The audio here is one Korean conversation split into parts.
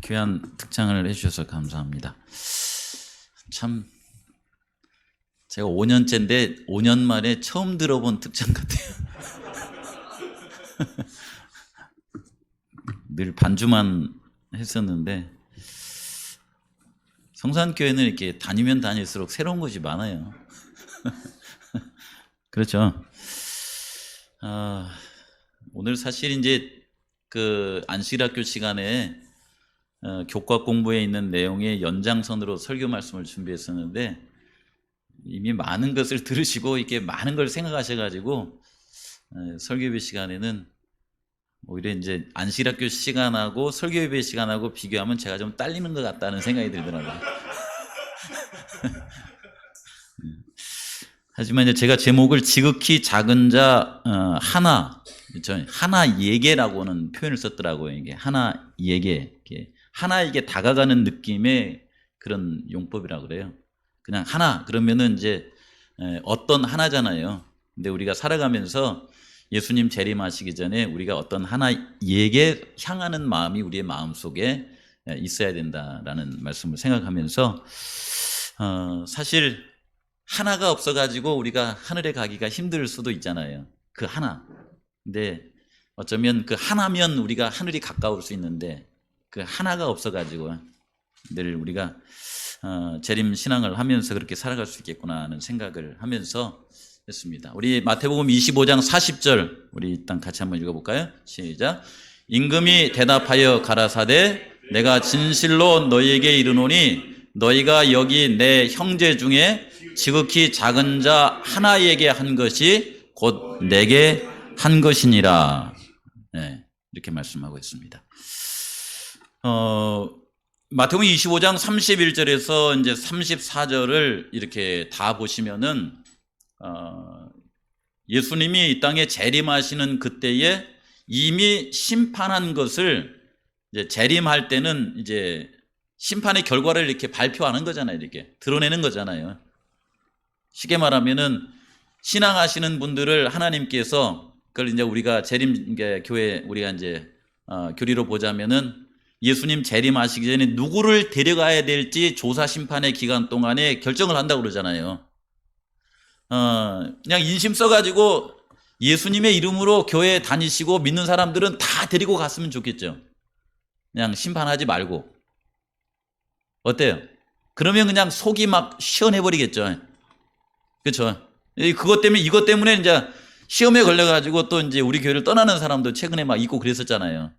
귀한 특창을 해주셔서 감사합니다. 참 제가 5년째인데 5년 만에 처음 들어본 특창 같아요. 늘 반주만 했었는데 성산교회는 이렇게 다니면 다닐수록 새로운 것이 많아요. 그렇죠. 오늘 사실 이제 그 안식일학교 시간에 교과 공부에 있는 내용의 연장선으로 설교 말씀을 준비했었는데 이미 많은 것을 들으시고 이렇게 많은 걸 생각하셔가지고 설교예배 시간에는 오히려 이제 안식일학교 시간하고 설교예배 시간하고 비교하면 제가 좀 딸리는 것 같다는 생각이 들더라고요. 하지만 이제 제가 제목을 지극히 작은 자 하나 예계라고는 표현을 썼더라고요. 이게 하나 예계, 하나에게 다가가는 느낌의 그런 용법이라고 그래요. 그냥 하나 그러면은 이제 어떤 하나잖아요. 근데 우리가 살아가면서 예수님 재림하시기 전에 우리가 어떤 하나에게 향하는 마음이 우리의 마음 속에 있어야 된다라는 말씀을 생각하면서 사실 하나가 없어가지고 우리가 하늘에 가기가 힘들 수도 있잖아요. 그 하나. 근데 어쩌면 그 하나면 우리가 하늘이 가까울 수 있는데 그 하나가 없어가지고 늘 우리가 재림 신앙을 하면서 그렇게 살아갈 수 있겠구나 하는 생각을 하면서 했습니다. 우리 마태복음 25장 40절 우리 일단 같이 한번 읽어볼까요? 시작. 임금이 대답하여 가라사대 내가 진실로 너희에게 이르노니 너희가 여기 내 형제 중에 지극히 작은 자 하나에게 한 것이 곧 내게 한 것이니라. 네, 이렇게 말씀하고 있습니다. 마태복음 25장 31절에서 이제 34절을 이렇게 다 보시면은 예수님이 이 땅에 재림하시는 그때에 이미 심판한 것을 이제 재림할 때는 이제 심판의 결과를 이렇게 발표하는 거잖아요. 이렇게 드러내는 거잖아요. 쉽게 말하면은 신앙하시는 분들을 하나님께서 그걸 이제 우리가 재림 교회 우리가 이제 교리로 보자면은 예수님 재림하시기 전에 누구를 데려가야 될지 조사 심판의 기간 동안에 결정을 한다고 그러잖아요. 그냥 인심 써가지고 예수님의 이름으로 교회 다니시고 믿는 사람들은 다 데리고 갔으면 좋겠죠. 그냥 심판하지 말고. 어때요? 그러면 그냥 속이 막 시원해버리겠죠. 그렇죠. 그것 때문에 이것 때문에 이제 시험에 걸려가지고 또 이제 우리 교회를 떠나는 사람도 최근에 막 있고 그랬었잖아요.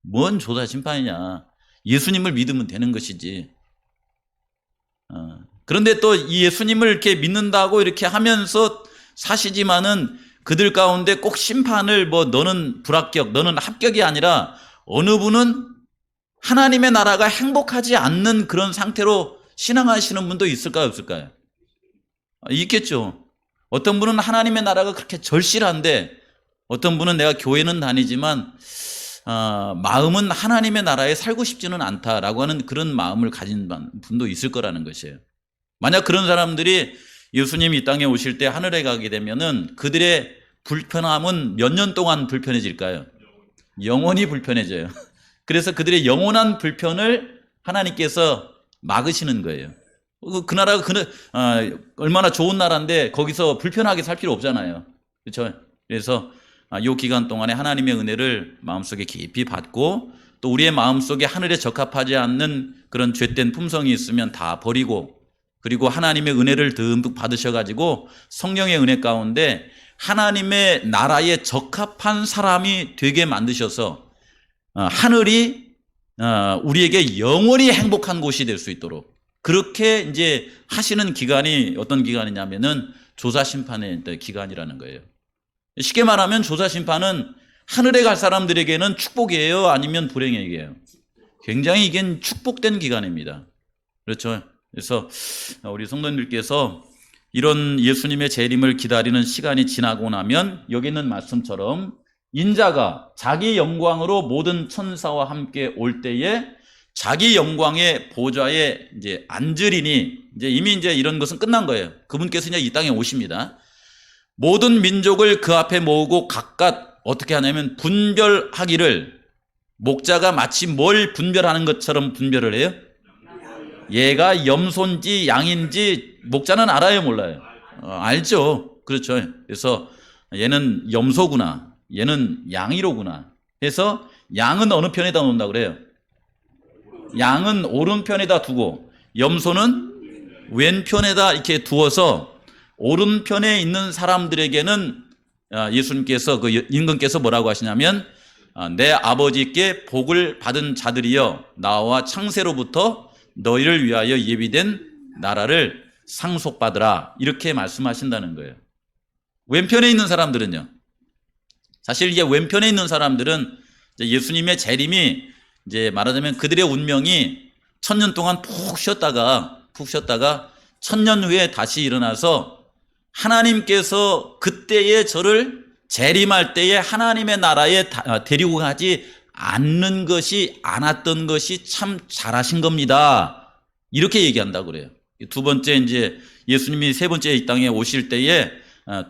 뭔 조사 심판이냐. 예수님을 믿으면 되는 것이지. 그런데 또 이 예수님을 이렇게 믿는다고 이렇게 하면서 사시지만은 그들 가운데 꼭 심판을 뭐 너는 불합격, 너는 합격이 아니라 어느 분은 하나님의 나라가 행복하지 않는 그런 상태로 신앙하시는 분도 있을까요, 없을까요? 있겠죠. 어떤 분은 하나님의 나라가 그렇게 절실한데 어떤 분은 내가 교회는 다니지만 마음은 하나님의 나라에 살고 싶지는 않다라고 하는 그런 마음을 가진 분도 있을 거라는 것이에요. 만약 그런 사람들이 예수님이 이 땅에 오실 때 하늘에 가게 되면은 그들의 불편함은 몇 년 동안 불편해질까요? 영원히 불편해져요. 그래서 그들의 영원한 불편을 하나님께서 막으시는 거예요. 그 나라가 얼마나 좋은 나라인데 거기서 불편하게 살 필요 없잖아요. 그렇죠? 그래서 이 기간 동안에 하나님의 은혜를 마음속에 깊이 받고 또 우리의 마음속에 하늘에 적합하지 않는 그런 죄된 품성이 있으면 다 버리고 그리고 하나님의 은혜를 듬뿍 받으셔가지고 성령의 은혜 가운데 하나님의 나라에 적합한 사람이 되게 만드셔서 하늘이 우리에게 영원히 행복한 곳이 될 수 있도록 그렇게 이제 하시는 기간이 어떤 기간이냐면은 조사 심판의 기간이라는 거예요. 쉽게 말하면 조사 심판은 하늘에 갈 사람들에게는 축복이에요, 아니면 불행이에요. 굉장히 이게 축복된 기간입니다. 그렇죠. 그래서 우리 성도님들께서 이런 예수님의 재림을 기다리는 시간이 지나고 나면 여기 있는 말씀처럼 인자가 자기 영광으로 모든 천사와 함께 올 때에 자기 영광의 보좌에 이제 앉으리니 이제 이미 이제 이런 것은 끝난 거예요. 그분께서 이제 이 땅에 오십니다. 모든 민족을 그 앞에 모으고 각각 어떻게 하냐면 분별하기를 목자가 마치 뭘 분별하는 것처럼 분별을 해요? 얘가 염소인지 양인지 목자는 알아요, 몰라요? 알죠. 그렇죠. 그래서 얘는 염소구나, 얘는 양이로구나 해서 양은 어느 편에다 놓는다고 그래요? 양은 오른편에다 두고 염소는 왼편에다 이렇게 두어서 오른편에 있는 사람들에게는 예수님께서 그 임금께서 뭐라고 하시냐면 내 아버지께 복을 받은 자들이여 나와 창세로부터 너희를 위하여 예비된 나라를 상속받으라 이렇게 말씀하신다는 거예요. 왼편에 있는 사람들은요. 사실 이제 왼편에 있는 사람들은 이제 예수님의 재림이 이제 말하자면 그들의 운명이 1000년 동안 푹 쉬었다가 1000년 후에 다시 일어나서 하나님께서 그때에 저를 재림할 때에 하나님의 나라에 데리고 가지 않았던 것이 참 잘하신 겁니다. 이렇게 얘기한다고 그래요. 두 번째 이제 예수님이 세 번째 이 땅에 오실 때에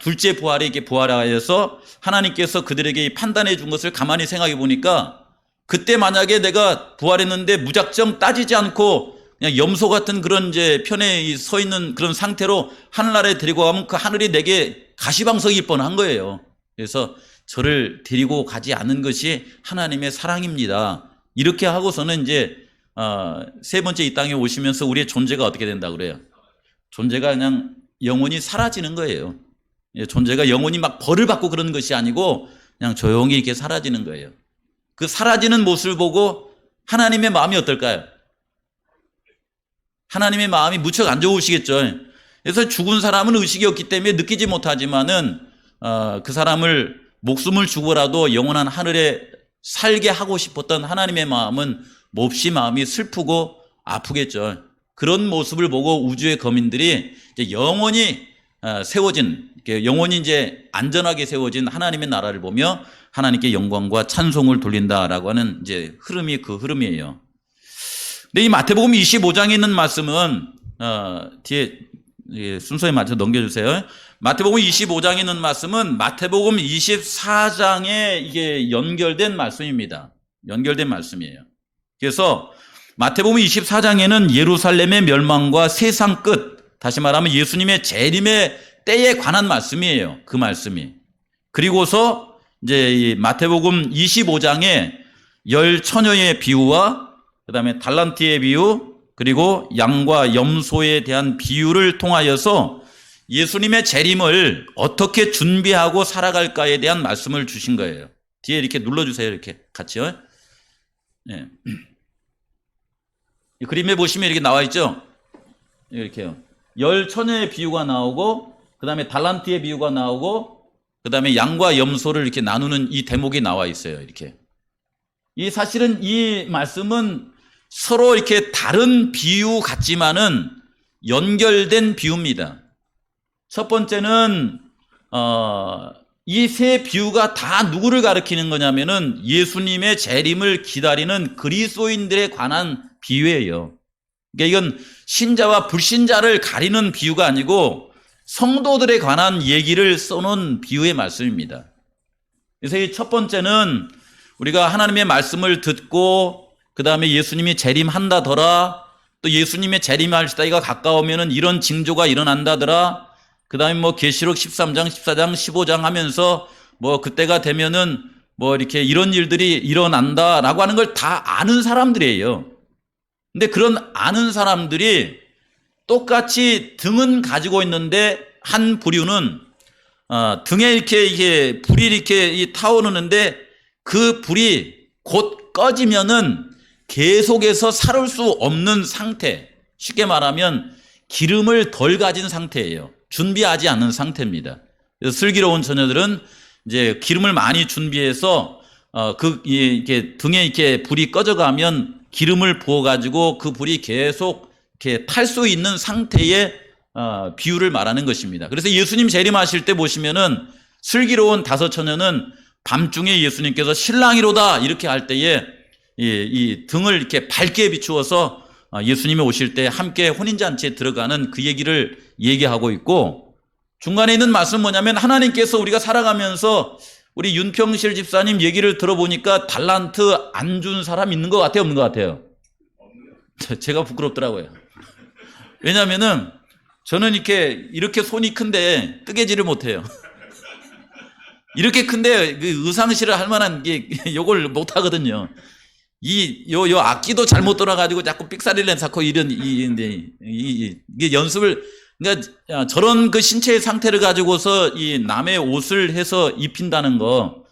둘째 부활에 이렇게 부활하여서 하나님께서 그들에게 판단해 준 것을 가만히 생각해 보니까 그때 만약에 내가 부활했는데 무작정 따지지 않고 그냥 염소 같은 그런 이제 편에 서 있는 그런 상태로 하늘나라에 데리고 가면 그 하늘이 내게 가시방석일 뻔한 거예요. 그래서 저를 데리고 가지 않은 것이 하나님의 사랑입니다. 이렇게 하고서는 이제 세 번째 이 땅에 오시면서 우리의 존재가 어떻게 된다고 그래요? 존재가 그냥 영원히 사라지는 거예요. 존재가 영원히 막 벌을 받고 그러는 것이 아니고 그냥 조용히 이렇게 사라지는 거예요. 그 사라지는 모습을 보고 하나님의 마음이 어떨까요? 하나님의 마음이 무척 안 좋으시겠죠. 그래서 죽은 사람은 의식이 없기 때문에 느끼지 못하지만은 그 사람을 목숨을 주고라도 영원한 하늘에 살게 하고 싶었던 하나님의 마음은 몹시 마음이 슬프고 아프겠죠. 그런 모습을 보고 우주의 거민들이 이제 영원히 세워진, 영원히 이제 안전하게 세워진 하나님의 나라를 보며 하나님께 영광과 찬송을 돌린다라고 하는 이제 흐름이 그 흐름이에요. 근데 이 마태복음 25장에 있는 말씀은 뒤에 순서에 맞춰 넘겨주세요. 마태복음 25장에 있는 말씀은 마태복음 24장에 이게 연결된 말씀입니다. 연결된 말씀이에요. 그래서 마태복음 24장에는 예루살렘의 멸망과 세상 끝, 다시 말하면 예수님의 재림의 때에 관한 말씀이에요. 그 말씀이. 그리고서 이제 이 마태복음 25장에 열 처녀의 비유와 그다음에 달란트의 비유, 그리고 양과 염소에 대한 비유를 통하여서 예수님의 재림을 어떻게 준비하고 살아갈까에 대한 말씀을 주신 거예요. 뒤에 이렇게 눌러주세요. 이렇게 같이요. 네. 이 그림에 보시면 이렇게 나와 있죠. 이렇게요. 열 처녀의 비유가 나오고, 그 다음에 달란트의 비유가 나오고, 그 다음에 양과 염소를 이렇게 나누는 이 대목이 나와 있어요. 이렇게. 이 사실은 이 말씀은 서로 이렇게 다른 비유 같지만은 연결된 비유입니다. 첫 번째는 이 세 비유가 다 누구를 가리키는 거냐면은 예수님의 재림을 기다리는 그리스도인들에 관한 비유예요. 그러니까 이건 신자와 불신자를 가리는 비유가 아니고 성도들에 관한 얘기를 써놓은 비유의 말씀입니다. 그래서 이 첫 번째는 우리가 하나님의 말씀을 듣고 그 다음에 예수님이 재림한다더라, 또 예수님의 재림할 때가 가까우면은 이런 징조가 일어난다더라, 그 다음에 뭐 계시록 13장, 14장, 15장 하면서 뭐 그때가 되면은 뭐 이렇게 이런 일들이 일어난다라고 하는 걸 다 아는 사람들이에요. 근데 그런 아는 사람들이 똑같이 등은 가지고 있는데 한 부류는 등에 이렇게 불이 이렇게 타오르는데 그 불이 곧 꺼지면은 계속해서 살을 수 없는 상태, 쉽게 말하면 기름을 덜 가진 상태예요. 준비하지 않은 상태입니다. 그래서 슬기로운 처녀들은 이제 기름을 많이 준비해서 이렇게 등에 이렇게 불이 꺼져가면 기름을 부어가지고 그 불이 계속 이렇게 탈 수 있는 상태의 비유를 말하는 것입니다. 그래서 예수님 재림하실 때 보시면은 슬기로운 다섯 처녀는 밤중에 예수님께서 신랑이로다 이렇게 할 때에 이 등을 이렇게 밝게 비추어서 예수님이 오실 때 함께 혼인잔치에 들어가는 그 얘기를 얘기하고 있고, 중간에 있는 말씀은 뭐냐면 하나님께서 우리가 살아가면서 우리 윤평실 집사님 얘기를 들어보니까 달란트 안 준 사람 있는 것 같아요, 없는 것 같아요? 제가 부끄럽더라고요. 왜냐면은 저는 이렇게 손이 큰데 뜨개질을 못해요. 이렇게 큰데 그 의상실을 할 만한 게 요걸 못하거든요. 요 악기도 잘못 돌아가지고 자꾸 삑사리를 낳고 이게 연습을, 그러니까 저런 그 신체의 상태를 가지고서 이 남의 옷을 해서 입힌다는 거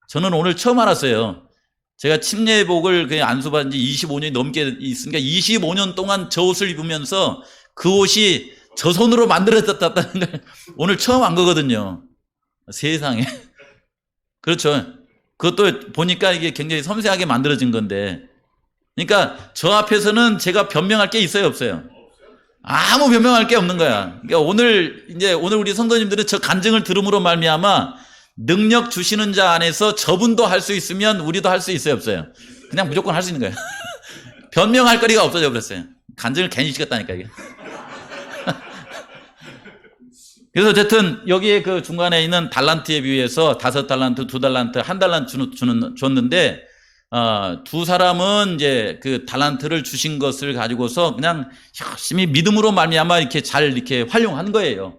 저는 오늘 처음 알았어요. 제가 침례복을 그냥 안수받은 지 25년이 넘게 있으니까 25년 동안 저 옷을 입으면서 그 옷이 저 손으로 만들어졌다는 걸 오늘 처음 안 거거든요. 세상에. 그렇죠. 그것도 보니까 이게 굉장히 섬세하게 만들어진 건데. 그러니까 저 앞에서는 제가 변명할 게 있어요, 없어요? 아무 변명할 게 없는 거야. 그러니까 오늘 우리 성도님들은 저 간증을 들음으로 말미암아 능력 주시는 자 안에서 저분도 할 수 있으면 우리도 할 수 있어요, 없어요? 그냥 무조건 할 수 있는 거예요. 변명할 거리가 없어져 버렸어요. 간증을 괜히 시켰다니까, 이게. 그래서 어쨌든 여기에 그 중간에 있는 달란트에 비해서 5달란트, 2달란트, 1달란트 줬는데, 두 사람은 이제 그 달란트를 주신 것을 가지고서 그냥 열심히 믿음으로 말미암아 이렇게 활용한 거예요.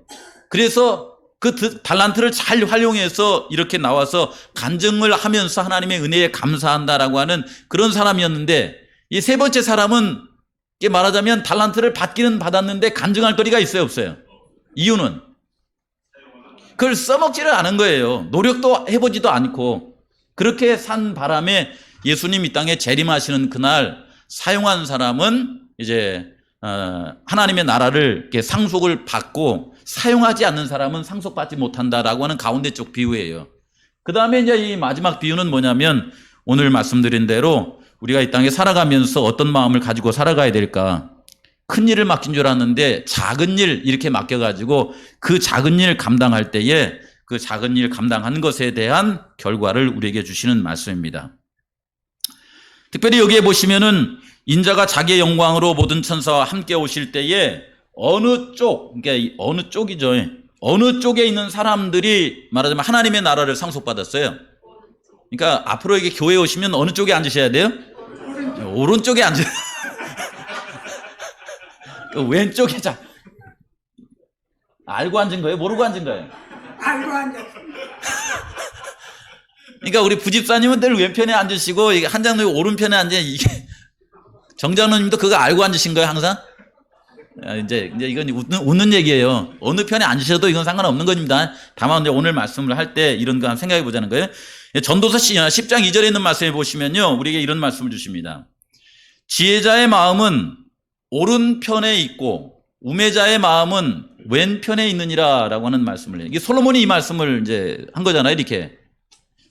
그래서 그 달란트를 잘 활용해서 이렇게 나와서 간증을 하면서 하나님의 은혜에 감사한다라고 하는 그런 사람이었는데, 이 세 번째 사람은 말하자면 달란트를 받기는 받았는데 간증할 거리가 있어요, 없어요? 이유는 그걸 써먹지를 않은 거예요. 노력도 해보지도 않고. 그렇게 산 바람에 예수님 이 땅에 재림하시는 그날 사용한 사람은 이제 하나님의 나라를 이렇게 상속을 받고, 사용하지 않는 사람은 상속받지 못한다라고 하는 가운데 쪽 비유예요. 그 다음에 이제 이 마지막 비유는 뭐냐면, 오늘 말씀드린 대로 우리가 이 땅에 살아가면서 어떤 마음을 가지고 살아가야 될까? 큰 일을 맡긴 줄 알았는데 작은 일 이렇게 맡겨가지고 그 작은 일 감당할 때에 그 작은 일 감당한 것에 대한 결과를 우리에게 주시는 말씀입니다. 특별히 여기에 보시면은 인자가 자기의 영광으로 모든 천사와 함께 오실 때에 어느 쪽이죠. 어느 쪽에 있는 사람들이 말하자면 하나님의 나라를 상속받았어요. 그러니까 앞으로 이게 교회에 오시면 어느 쪽에 앉으셔야 돼요? 오른쪽에 앉으셔야 돼요. 왼쪽에 알고 앉은 거예요? 모르고 앉은 거예요? 알고 앉았습니다. 그러니까 우리 부집사님은 늘 왼편에 앉으시고 한장로님 오른편에 앉아. 이게 정장로님도 그거 알고 앉으신 거예요, 항상? 이제 이건 웃는 얘기예요. 어느 편에 앉으셔도 이건 상관없는 겁니다. 다만 이제 오늘 말씀을 할 때 이런 거 한번 생각해 보자는 거예요. 전도서 10장 2절에 있는 말씀에 보시면요, 우리에게 이런 말씀을 주십니다. 지혜자의 마음은 오른편에 있고 우매자의 마음은 왼편에 있느니라 라고 하는 말씀을 해요. 이게 솔로몬이 이 말씀을 이제 한 거잖아요. 이렇게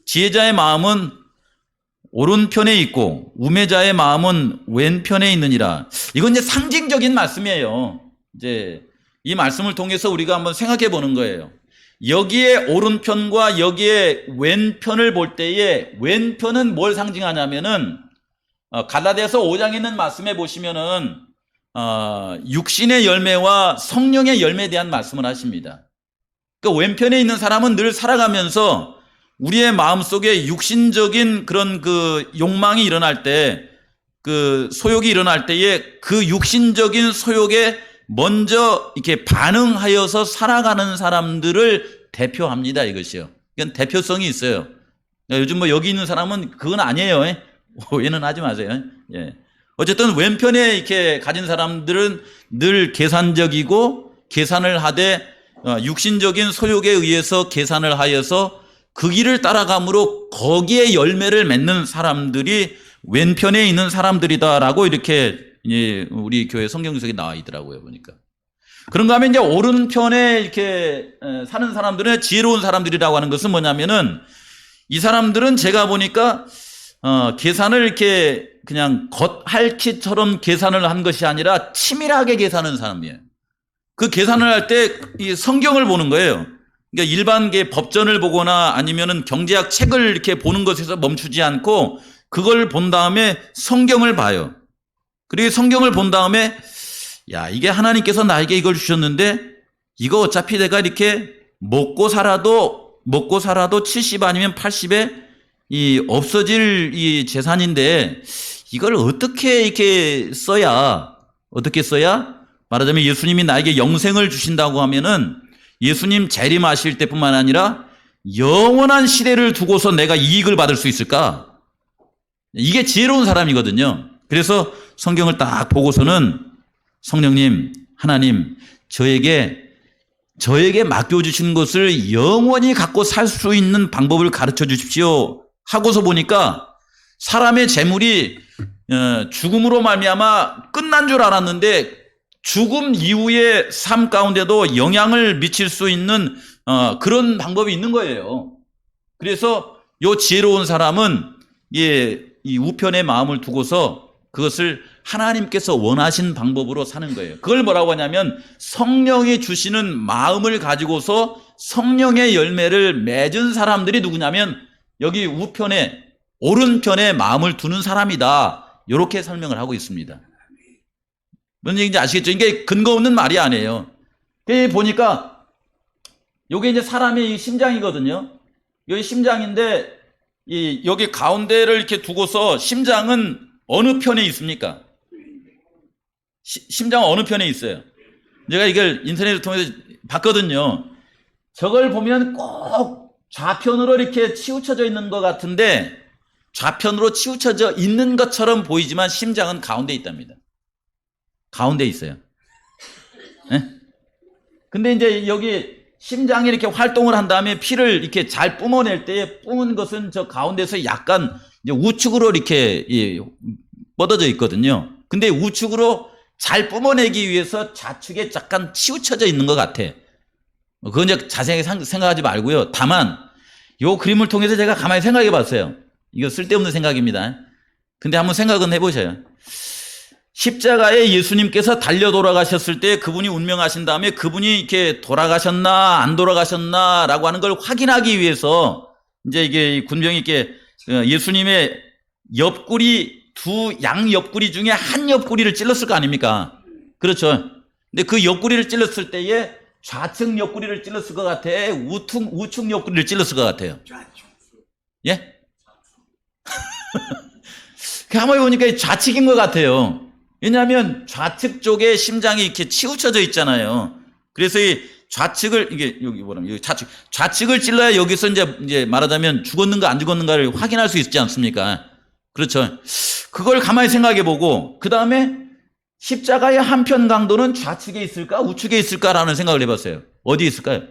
지혜자의 마음은 오른편에 있고 우매자의 마음은 왼편에 있느니라. 이건 이제 상징적인 말씀이에요. 이제 이 말씀을 통해서 우리가 한번 생각해 보는 거예요. 여기에 오른편과 여기에 왼편을 볼 때에 왼편은 뭘 상징하냐면은 갈라디아서 5장에 있는 말씀에 보시면은 육신의 열매와 성령의 열매에 대한 말씀을 하십니다. 그러니까 왼편에 있는 사람은 늘 살아가면서 우리의 마음속에 육신적인 그런 그 욕망이 일어날 때, 그 소욕이 일어날 때에 그 육신적인 소욕에 먼저 이렇게 반응하여서 살아가는 사람들을 대표합니다, 이것이요. 이건 대표성이 있어요. 요즘 뭐 여기 있는 사람은 그건 아니에요. 오해는 하지 마세요. 예. 어쨌든 왼편에 이렇게 가진 사람들은 늘 계산적이고 계산을 하되 육신적인 소욕에 의해서 계산을 하여서 그 길을 따라가므로 거기에 열매를 맺는 사람들이 왼편에 있는 사람들이다라고 이렇게 우리 교회 성경구석에 나와 있더라고요, 보니까. 그런가 하면 이제 오른편에 이렇게 사는 사람들은 지혜로운 사람들이라고 하는 것은 뭐냐면은 이 사람들은 제가 보니까 계산을 이렇게 그냥 겉핥기처럼 계산을 한 것이 아니라 치밀하게 계산하는 사람이에요. 그 계산을 할 때 이 성경을 보는 거예요. 그러니까 일반 법전을 보거나 아니면은 경제학 책을 이렇게 보는 것에서 멈추지 않고 그걸 본 다음에 성경을 봐요. 그리고 성경을 본 다음에 야, 이게 하나님께서 나에게 이걸 주셨는데 이거 어차피 내가 이렇게 먹고 살아도 먹고 살아도 70 아니면 80에 이 없어질 이 재산인데 이걸 어떻게 써야 말하자면 예수님이 나에게 영생을 주신다고 하면은 예수님 재림하실 때뿐만 아니라 영원한 시대를 두고서 내가 이익을 받을 수 있을까? 이게 지혜로운 사람이거든요. 그래서 성경을 딱 보고서는 성령님, 하나님, 저에게 맡겨주신 것을 영원히 갖고 살 수 있는 방법을 가르쳐 주십시오 하고서 보니까 사람의 재물이 죽음으로 말미암아 끝난 줄 알았는데 죽음 이후의 삶 가운데도 영향을 미칠 수 있는 그런 방법이 있는 거예요. 그래서 요 지혜로운 사람은 이 우편의 마음을 두고서 그것을 하나님께서 원하신 방법으로 사는 거예요. 그걸 뭐라고 하냐면 성령이 주시는 마음을 가지고서 성령의 열매를 맺은 사람들이 누구냐면 여기 우편에 오른편에 마음을 두는 사람이다. 이렇게 설명을 하고 있습니다. 뭔 얘기인지 아시겠죠? 이게 근거 없는 말이 아니에요. 보니까 이게 이제 사람의 심장이거든요. 여기 심장인데 여기 가운데를 이렇게 두고서 심장은 어느 편에 있습니까? 심장은 어느 편에 있어요? 제가 이걸 인터넷을 통해서 봤거든요. 저걸 보면 꼭 좌편으로 이렇게 치우쳐져 있는 것 같은데 좌편으로 치우쳐져 있는 것처럼 보이지만 심장은 가운데 있답니다. 가운데 있어요. 네? 근데 이제 여기 심장이 이렇게 활동을 한 다음에 피를 이렇게 잘 뿜어낼 때 뿜은 것은 저 가운데서 약간 이제 우측으로 이렇게 뻗어져 있거든요. 근데 우측으로 잘 뿜어내기 위해서 좌측에 약간 치우쳐져 있는 것 같아. 그건 이제 자세하게 생각하지 말고요. 다만 이 그림을 통해서 제가 가만히 생각해 봤어요. 이거 쓸데없는 생각입니다. 근데 한번 생각은 해보셔요. 십자가에 예수님께서 달려 돌아가셨을 때 그분이 운명하신 다음에 그분이 이렇게 돌아가셨나 안 돌아가셨나 라고 하는 걸 확인하기 위해서 이제 이게 군병이 이렇게 예수님의 옆구리 양 옆구리 중에 한 옆구리를 찔렀을 거 아닙니까? 그렇죠. 근데 그 옆구리를 찔렀을 때에 좌측 옆구리를 찔렀을 것 같아? 우측 옆구리를 찔렀을 것 같아요? 예? 가만히 보니까 좌측인 것 같아요. 왜냐하면 좌측 쪽에 심장이 이렇게 치우쳐져 있잖아요. 그래서 이 좌측을 이게 여기 뭐라면 좌측을 찔러야 여기서 이제 말하자면 죽었는가 안 죽었는가를 확인할 수 있지 않습니까? 그렇죠. 그걸 가만히 생각해 보고 그 다음에 십자가의 한편 강도는 좌측에 있을까 우측에 있을까라는 생각을 해봤어요. 어디에 있을까요?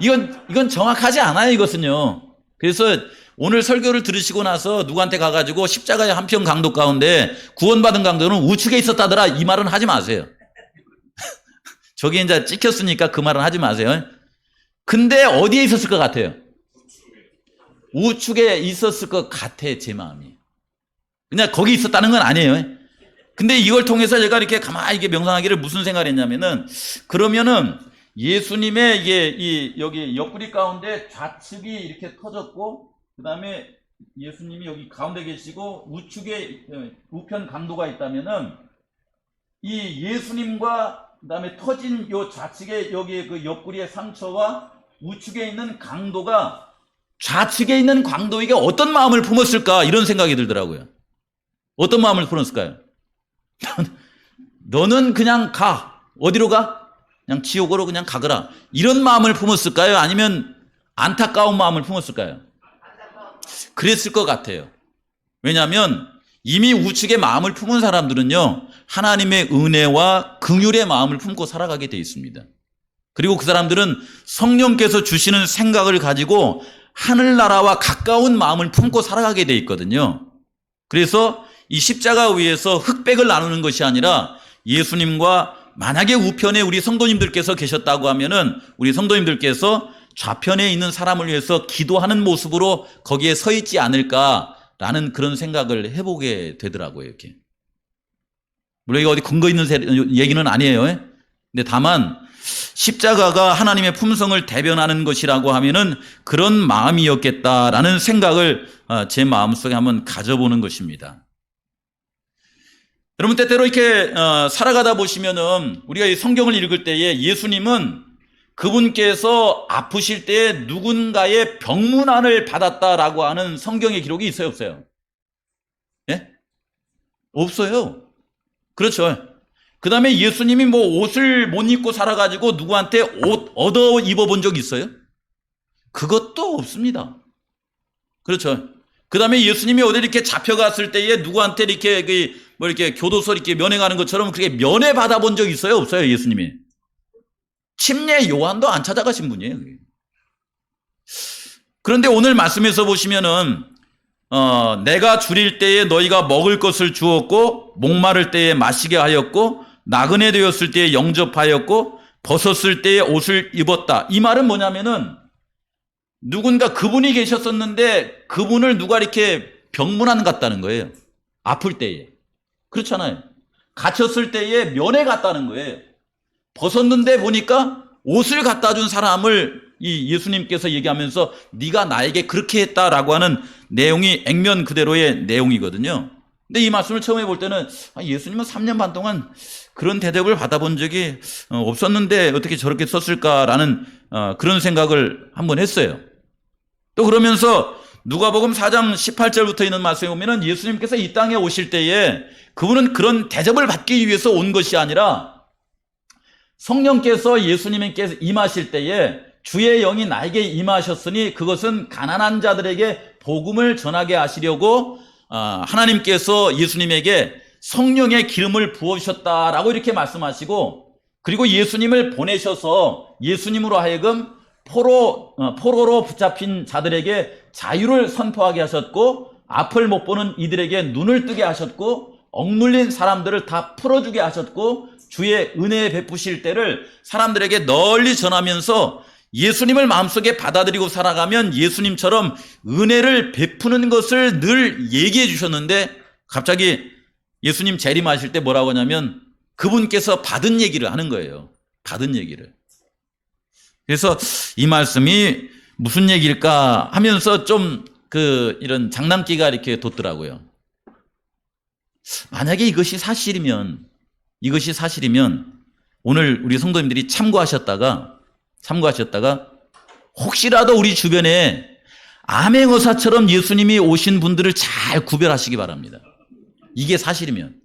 이건 정확하지 않아요. 이것은요. 그래서 오늘 설교를 들으시고 나서 누구한테 가가지고 십자가의 한편 강도 가운데 구원받은 강도는 우측에 있었다더라 이 말은 하지 마세요. 저기 이제 찍혔으니까 그 말은 하지 마세요. 근데 어디에 있었을 것 같아요? 우측에 있었을 것 같아 제 마음이. 그냥 거기 있었다는 건 아니에요. 근데 이걸 통해서 제가 이렇게 가만히 이게 명상하기를 무슨 생각을 했냐면은 그러면은 예수님의 이게 여기 옆구리 가운데 좌측이 이렇게 터졌고 그 다음에 예수님이 여기 가운데 계시고 우측에 우편 강도가 있다면은 이 예수님과 그 다음에 터진 요 좌측에 여기 그 옆구리의 상처와 우측에 있는 강도가 좌측에 있는 강도에게 어떤 마음을 품었을까 이런 생각이 들더라고요. 어떤 마음을 품었을까요? 너는 그냥 가. 어디로 가? 그냥 지옥으로 그냥 가거라. 이런 마음을 품었을까요? 아니면 안타까운 마음을 품었을까요? 그랬을 것 같아요. 왜냐하면 이미 우측에 마음을 품은 사람들은요 하나님의 은혜와 긍휼의 마음을 품고 살아가게 돼 있습니다. 그리고 그 사람들은 성령께서 주시는 생각을 가지고 하늘나라와 가까운 마음을 품고 살아가게 돼 있거든요. 그래서 이 십자가 위에서 흑백을 나누는 것이 아니라 예수님과 만약에 우편에 우리 성도님들께서 계셨다고 하면은 우리 성도님들께서 좌편에 있는 사람을 위해서 기도하는 모습으로 거기에 서 있지 않을까라는 그런 생각을 해보게 되더라고요. 이렇게. 물론 이거 어디 근거 있는 얘기는 아니에요. 근데 다만 십자가가 하나님의 품성을 대변하는 것이라고 하면은 그런 마음이었겠다라는 생각을 제 마음속에 한번 가져보는 것입니다. 여러분 때때로 이렇게 살아가다 보시면은 우리가 이 성경을 읽을 때에 예수님은 그분께서 아프실 때 누군가의 병문안을 받았다라고 하는 성경의 기록이 있어요, 없어요? 예? 없어요. 그렇죠. 그 다음에 예수님이 뭐 옷을 못 입고 살아가지고 누구한테 옷 얻어 입어본 적 있어요? 그것도 없습니다. 그렇죠. 그 다음에 예수님이 어디 이렇게 잡혀갔을 때에 누구한테 이렇게 뭐 이렇게 교도소 이렇게 면회가는 것처럼 그렇게 면회 받아본 적 있어요? 없어요? 예수님이. 침례 요한도 안 찾아가신 분이에요. 그런데 오늘 말씀에서 보시면은 내가 줄일 때에 너희가 먹을 것을 주었고 목마를 때에 마시게 하였고 나그네 되었을 때에 영접하였고 벗었을 때에 옷을 입었다. 이 말은 뭐냐면은 누군가 그분이 계셨었는데 그분을 누가 이렇게 병문안 갔다는 거예요. 아플 때에. 그렇잖아요. 갇혔을 때에 면회 갔다는 거예요. 벗었는데 보니까 옷을 갖다 준 사람을 이 예수님께서 얘기하면서 네가 나에게 그렇게 했다라고 하는 내용이 액면 그대로의 내용이거든요. 근데 이 말씀을 처음 해볼 때는 예수님은 3년 반 동안 그런 대접을 받아본 적이 없었는데 어떻게 저렇게 썼을까라는 그런 생각을 한번 했어요. 또 그러면서 누가복음 4장 18절부터 있는 말씀에 보면은 예수님께서 이 땅에 오실 때에 그분은 그런 대접을 받기 위해서 온 것이 아니라 성령께서 예수님께 임하실 때에 주의 영이 나에게 임하셨으니 그것은 가난한 자들에게 복음을 전하게 하시려고 하나님께서 예수님에게 성령의 기름을 부으셨다라고 이렇게 말씀하시고, 그리고 예수님을 보내셔서 예수님으로 하여금 포로로 붙잡힌 자들에게 자유를 선포하게 하셨고, 앞을 못 보는 이들에게 눈을 뜨게 하셨고, 억눌린 사람들을 다 풀어주게 하셨고, 주의 은혜 베푸실 때를 사람들에게 널리 전하면서 예수님을 마음속에 받아들이고 살아가면 예수님처럼 은혜를 베푸는 것을 늘 얘기해 주셨는데, 갑자기 예수님 재림하실 때 뭐라고 하냐면 그분께서 받은 얘기를 하는 거예요. 받은 얘기를. 그래서 이 말씀이 무슨 얘기일까 하면서 좀 이런 장난기가 이렇게 돋더라고요. 만약에 이것이 사실이면 오늘 우리 성도님들이 참고하셨다가 혹시라도 우리 주변에 암행어사처럼 예수님이 오신 분들을 잘 구별하시기 바랍니다. 이게 사실이면.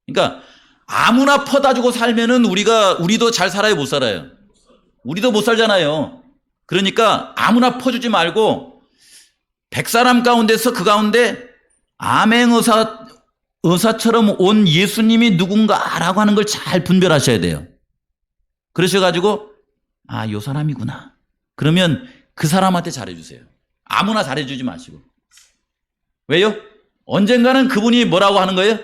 그러니까 아무나 퍼다 주고 살면은 우리도 잘 살아요, 못 살아요? 우리도 못 살잖아요. 그러니까 아무나 퍼주지 말고 100사람 가운데서 그 가운데 암행의사처럼 온 예수님이 누군가라고 하는 걸 잘 분별하셔야 돼요. 그러셔가지고 요 사람이구나. 그러면 그 사람한테 잘해주세요. 아무나 잘해주지 마시고. 왜요? 언젠가는 그분이 뭐라고 하는 거예요?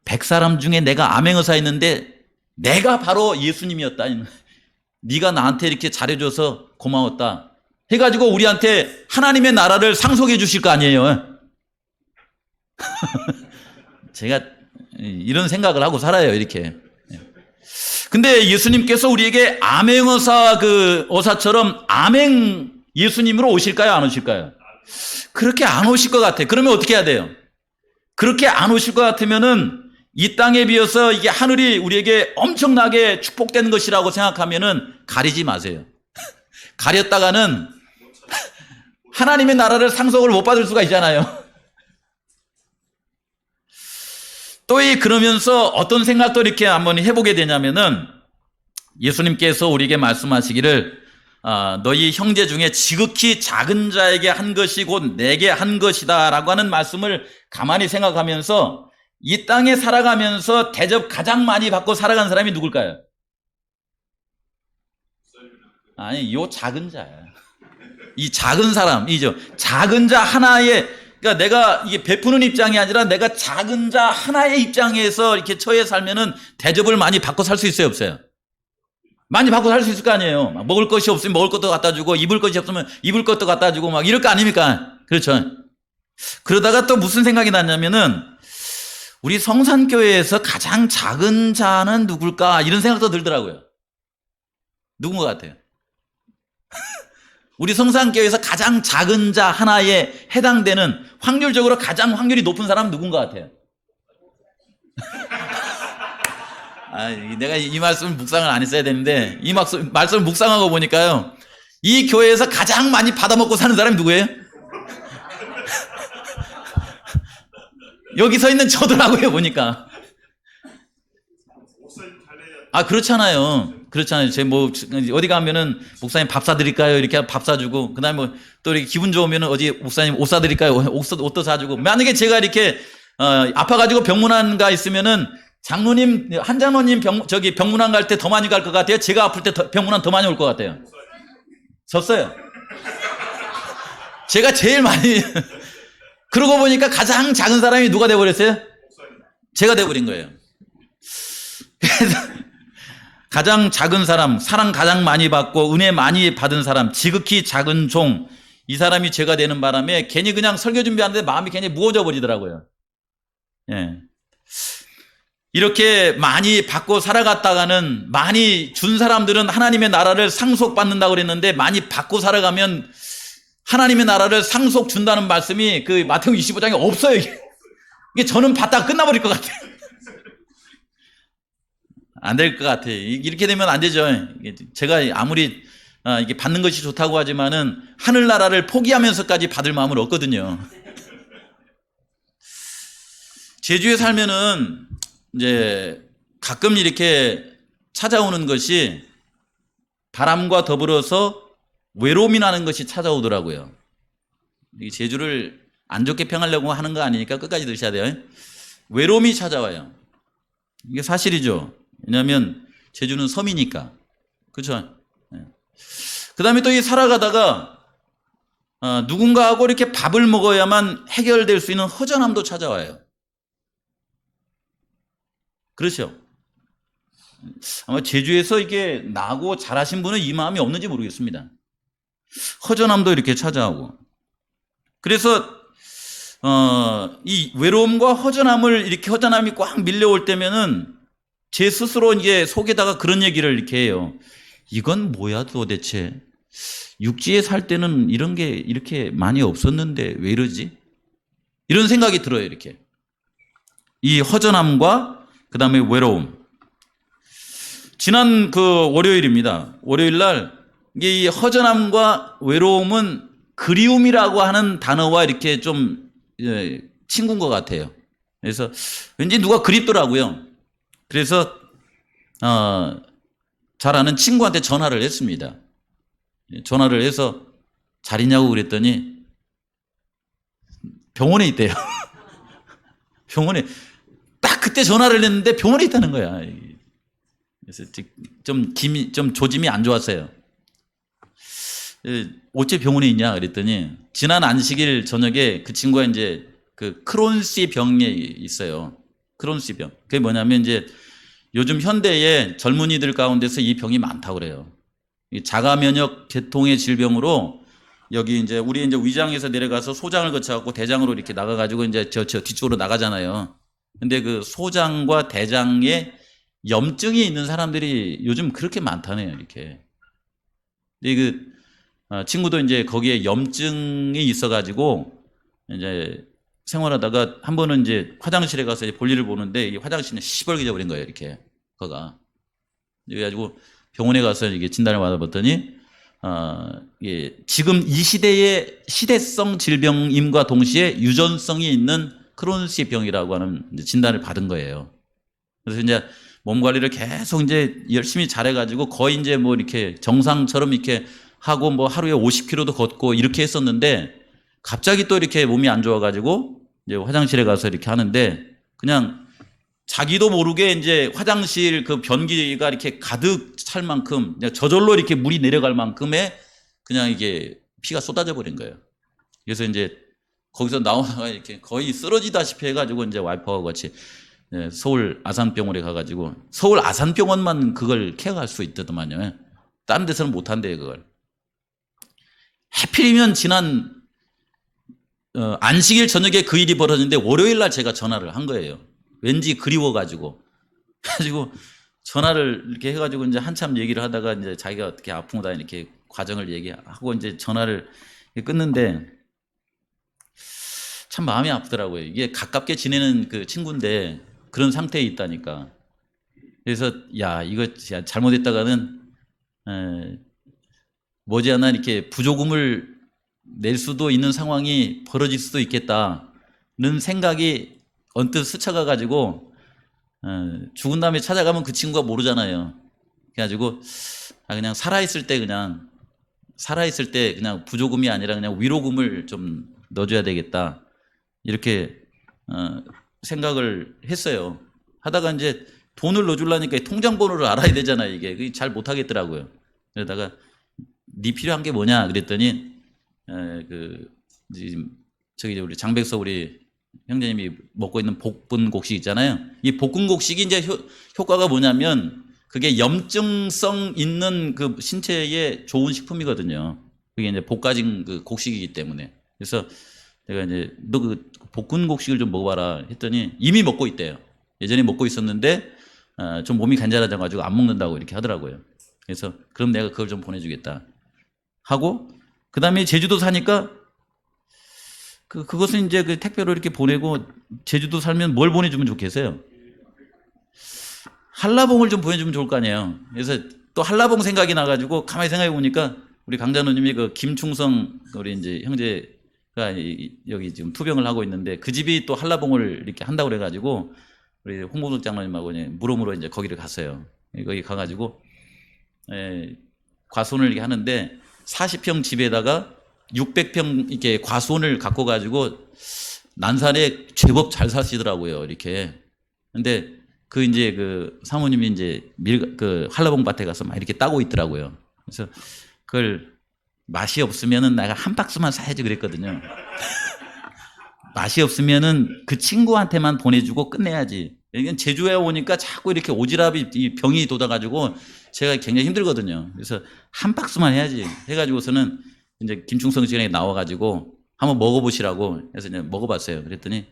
100사람 중에 내가 암행의사였는데 내가 바로 예수님이었다. 네가 나한테 이렇게 잘해줘서 고마웠다 해가지고 우리한테 하나님의 나라를 상속해 주실 거 아니에요. 제가 이런 생각을 하고 살아요, 이렇게. 근데 예수님께서 우리에게 어사처럼 암행 예수님으로 오실까요, 안 오실까요? 그렇게 안 오실 것 같아요. 그러면 어떻게 해야 돼요? 그렇게 안 오실 것 같으면은 이 땅에 비해서 이게 하늘이 우리에게 엄청나게 축복되는 것이라고 생각하면은 가리지 마세요. 가렸다가는 하나님의 나라를 상속을 못 받을 수가 있잖아요. 또 그러면서 어떤 생각도 이렇게 한번 해보게 되냐면은 예수님께서 우리에게 말씀하시기를 너희 형제 중에 지극히 작은 자에게 한 것이 곧 내게 한 것이다 라고 하는 말씀을 가만히 생각하면서 이 땅에 살아가면서 대접 가장 많이 받고 살아간 사람이 누굴까요? 아니, 요 작은 자야. 이 작은 사람이죠. 작은 자 하나에, 그러니까 내가 이게 베푸는 입장이 아니라 내가 작은 자 하나의 입장에서 이렇게 처해 살면은 대접을 많이 받고 살 수 있어요, 없어요? 많이 받고 살 수 있을 거 아니에요. 먹을 것이 없으면 먹을 것도 갖다 주고, 입을 것이 없으면 입을 것도 갖다 주고, 막 이럴 거 아닙니까? 그렇죠. 그러다가 또 무슨 생각이 났냐면은, 우리 성산교회에서 가장 작은 자는 누굴까? 이런 생각도 들더라고요. 누군 것 같아요? 우리 성산교회에서 가장 작은 자 하나에 해당되는 확률적으로 가장 확률이 높은 사람은 누군 것 같아요? 내가 이 말씀을 묵상을 안 했어야 되는데, 이 말씀을 묵상하고 보니까요, 이 교회에서 가장 많이 받아먹고 사는 사람이 누구예요? 여기 서 있는 저더라고요, 보니까. 그렇잖아요. 그렇잖아요. 제 어디 가면은, 목사님 밥 사드릴까요? 이렇게 밥 사주고, 그 다음에 또 이렇게 기분 좋으면은 어디 목사님 옷 사드릴까요? 옷도 사주고. 만약에 제가 이렇게, 아파가지고 병문안 있으면은, 한 장로님 병문안 갈 때 더 많이 갈 것 같아요? 제가 아플 때 병문안 더 많이 올 것 같아요? 졌어요. 제가 제일 많이, 그러고 보니까 가장 작은 사람이 누가 돼버렸어요? 제가 돼버린 거예요. 그래서 가장 작은 사랑 가장 많이 받고 은혜 많이 받은 사람, 지극히 작은 종, 이 사람이 제가 되는 바람에 괜히 그냥 설교 준비하는데 마음이 괜히 무거워져 버리더라고요. 예. 이렇게 많이 받고 살아갔다가는, 많이 준 사람들은 하나님의 나라를 상속받는다고 그랬는데, 많이 받고 살아가면 하나님의 나라를 상속 준다는 말씀이 그 마태복음 25장에 없어요. 이게 저는 받다가 끝나버릴 것 같아요. 안 될 것 같아요. 이렇게 되면 안 되죠. 제가 아무리 이게 받는 것이 좋다고 하지만은 하늘나라를 포기하면서까지 받을 마음은 없거든요. 제주에 살면은 이제 가끔 이렇게 찾아오는 것이, 바람과 더불어서 외로움이 나는 것이 찾아오더라고요. 이 제주를 안 좋게 평하려고 하는 거 아니니까 끝까지 들으셔야 돼요. 외로움이 찾아와요. 이게 사실이죠. 왜냐하면 제주는 섬이니까. 그렇죠? 그 다음에 또 이 살아가다가 누군가하고 이렇게 밥을 먹어야만 해결될 수 있는 허전함도 찾아와요. 그렇죠? 아마 제주에서 이게 나고 자라신 분은 이 마음이 없는지 모르겠습니다. 허전함도 이렇게 찾아오고. 그래서 이 외로움과 허전함이 꽉 밀려올 때면은 제 스스로 이제 속에다가 그런 얘기를 이렇게 해요. 이건 뭐야 도대체? 육지에 살 때는 이런 게 이렇게 많이 없었는데 왜 이러지? 이런 생각이 들어요, 이렇게. 이 허전함과 그 다음에 외로움. 지난 월요일입니다. 월요일 날, 이 허전함과 외로움은 그리움이라고 하는 단어와 이렇게 좀 친구인 것 같아요. 그래서 왠지 누가 그립더라고요. 그래서 잘 아는 친구한테 전화를 했습니다. 전화를 해서 잘 있냐고 그랬더니 병원에 있대요. 병원에. 딱 그때 전화를 했는데 병원에 있다는 거야. 그래서 좀 조짐이 안 좋았어요. 어째 병원에 있냐 그랬더니, 지난 안식일 저녁에 그 친구가 이제 그 크론씨 병에 있어요. 크론씨 병. 그게 뭐냐면 이제 요즘 현대의 젊은이들 가운데서 이 병이 많다고 그래요. 이 자가 면역 계통의 질병으로, 여기 이제 우리 이제 위장에서 내려가서 소장을 거쳐갖고 대장으로 이렇게 나가가지고 이제 저 뒤쪽으로 나가잖아요. 근데 그 소장과 대장에 염증이 있는 사람들이 요즘 그렇게 많다네요, 이렇게. 근데 친구도 이제 거기에 염증이 있어가지고 이제 생활하다가 한 번은 이제 화장실에 가서 이제 볼일을 보는데, 이 화장실이 시뻘개져 버린 거예요, 이렇게. 거가. 그래가지고 병원에 가서 이게 진단을 받아봤더니, 예, 지금 이 시대의 시대성 질병임과 동시에 유전성이 있는 크론씨 병이라고 하는 진단을 받은 거예요. 그래서 이제 몸 관리를 계속 이제 열심히 잘해가지고 거의 이제 뭐 이렇게 정상처럼 이렇게 하고 뭐 하루에 50km도 걷고 이렇게 했었는데, 갑자기 또 이렇게 몸이 안 좋아가지고 이제 화장실에 가서 이렇게 하는데, 그냥 자기도 모르게 이제 화장실 그 변기가 이렇게 가득 찰 만큼, 저절로 이렇게 물이 내려갈 만큼의 그냥 이게 피가 쏟아져 버린 거예요. 그래서 이제 거기서 나오다가 이렇게 거의 쓰러지다시피 해가지고 이제 와이프하고 같이 서울 아산병원에 가가지고, 서울 아산병원만 그걸 케어할 수 있더만요. 다른 데서는 못 한대요, 그걸. 하필이면 지난 안식일 저녁에 그 일이 벌어졌는데 월요일 날 제가 전화를 한 거예요. 왠지 그리워가지고. 그래가지고 전화를 이렇게 해가지고 이제 한참 얘기를 하다가 이제 자기가 어떻게 아프다 이렇게 과정을 얘기하고 이제 전화를 끊는데, 참 마음이 아프더라고요. 이게 가깝게 지내는 그 친구인데 그런 상태에 있다니까. 그래서 야 이거 진짜 잘못했다가는 머지않아 이렇게 부조금을 낼 수도 있는 상황이 벌어질 수도 있겠다는 생각이 언뜻 스쳐가 가지고 죽은 다음에 찾아가면 그 친구가 모르잖아요. 그래가지고 그냥 살아있을 때 그냥 부조금이 아니라 그냥 위로금을 좀 넣어줘야 되겠다 이렇게 생각을 했어요. 하다가 이제 돈을 넣어주려니까 통장 번호를 알아야 되잖아요. 이게 그게 잘 못하겠더라고요. 그러다가 네 필요한 게 뭐냐 그랬더니 저기 우리 장백석 우리 형제님이 먹고 있는 복분곡식 있잖아요. 이 복분곡식이 이제 효과가 뭐냐면 그게 염증성 있는 그 신체에 좋은 식품이거든요. 그게 이제 볶아진 그 곡식이기 때문에. 그래서 내가 이제 너 그 복분곡식을 좀 먹어봐라 했더니 이미 먹고 있대요. 예전에 먹고 있었는데 좀 몸이 간절해져가지고 안 먹는다고 이렇게 하더라고요. 그래서 그럼 내가 그걸 좀 보내주겠다 하고 그 다음에 제주도 사니까 그것은 이제 그 택배로 이렇게 보내고 제주도 살면 뭘 보내주면 좋겠어요? 한라봉을 좀 보내주면 좋을 거 아니에요. 그래서 또 한라봉 생각이 나가지고 가만히 생각해 보니까 우리 강자노님이 그 김충성 우리 이제 형제가 여기 지금 투병을 하고 있는데 그 집이 또 한라봉을 이렇게 한다고 그래가지고 우리 홍보동 장로님하고 물어물어 이제 거기를 갔어요. 거기 가가지고 과수원을 이렇게 하는데 40평 집에다가 600평 이렇게 과수원을 갖고 가지고 난산에 제법 잘 사시더라고요. 이렇게. 근데 그 이제 그 사모님이 이제 그 한라봉 밭에 가서 막 이렇게 따고 있더라고요. 그래서 그걸 맛이 없으면은 내가 한 박스만 사야지 그랬거든요. 맛이 없으면은 그 친구한테만 보내주고 끝내야지. 이건 제주에 오니까 자꾸 이렇게 오지랖이 이 병이 돋아가지고 제가 굉장히 힘들거든요. 그래서 한 박스만 해야지 해가지고서는 이제 김충성 시간에 나와가지고 한번 먹어보시라고 해서 이제 먹어봤어요. 그랬더니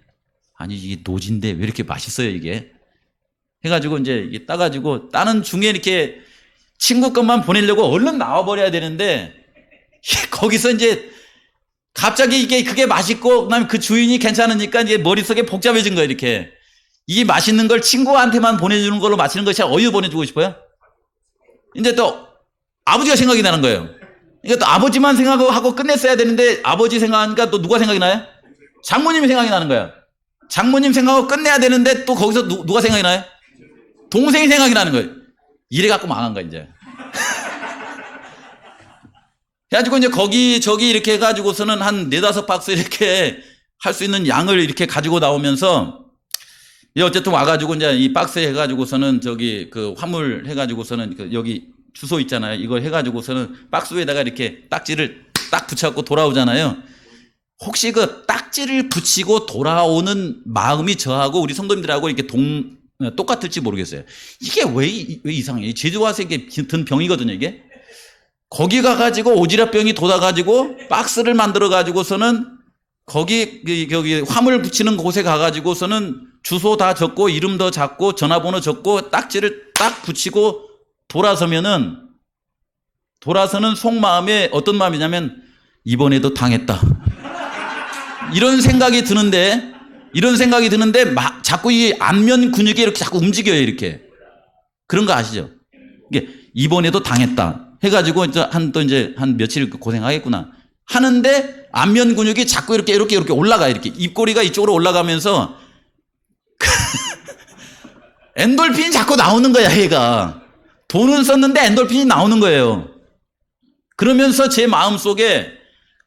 아니 이게 노지인데 왜 이렇게 맛있어요 이게? 해가지고 이제 이게 따가지고 따는 중에 이렇게 친구 것만 보내려고 얼른 나와버려야 되는데 거기서 이제 갑자기 이게 그게 맛있고 그다음에 그 주인이 괜찮으니까 이제 머릿속에 복잡해진 거예요. 이렇게 이게 맛있는 걸 친구한테만 보내주는 걸로 마치는 것이 어디 보내주고 싶어요? 이제 또 아버지가 생각이 나는 거예요. 그러니까 또 아버지만 생각하고 끝냈어야 되는데 아버지 생각하니까 또 누가 생각이 나요? 장모님이 생각이 나는 거예요. 장모님 생각하고 끝내야 되는데 또 거기서 누가 생각이 나요? 동생이 생각이 나는 거예요. 이래 갖고 망한 거야 이제. 그래가지고 이제 거기 저기 이렇게 해가지고서는 한 4-5박스 이렇게 할 수 있는 양을 이렇게 가지고 나오면서 어쨌든 와가지고 이제 이 박스에 해가지고서는 저기 그 화물 해가지고서는 그 여기 주소 있잖아요. 이걸 해가지고서는 박스 위에다가 이렇게 딱지를 딱 붙여갖고 돌아오잖아요. 혹시 그 딱지를 붙이고 돌아오는 마음이 저하고 우리 성도님들하고 이렇게 똑같을지 모르겠어요. 이게 왜 이상해? 제주 와서 이게 든 병이거든요, 이게. 거기 가가지고 오지랖병이 돋아가지고 박스를 만들어가지고서는 거기 화물 붙이는 곳에 가가지고서는 주소 다 적고 이름 더 적고 전화번호 적고 딱지를 딱 붙이고 돌아서는 속마음에 어떤 마음이냐면 이번에도 당했다. 이런 생각이 드는데 자꾸 이 안면 근육이 이렇게 자꾸 움직여요. 이렇게. 그런 거 아시죠? 이게 이번에도 당했다. 해가지고 또 이제 한 며칠 고생하겠구나. 하는데 안면 근육이 자꾸 이렇게 올라가. 이렇게. 입꼬리가 이쪽으로 올라가면서 엔돌핀이 자꾸 나오는 거야, 얘가. 돈은 썼는데 엔돌핀이 나오는 거예요. 그러면서 제 마음속에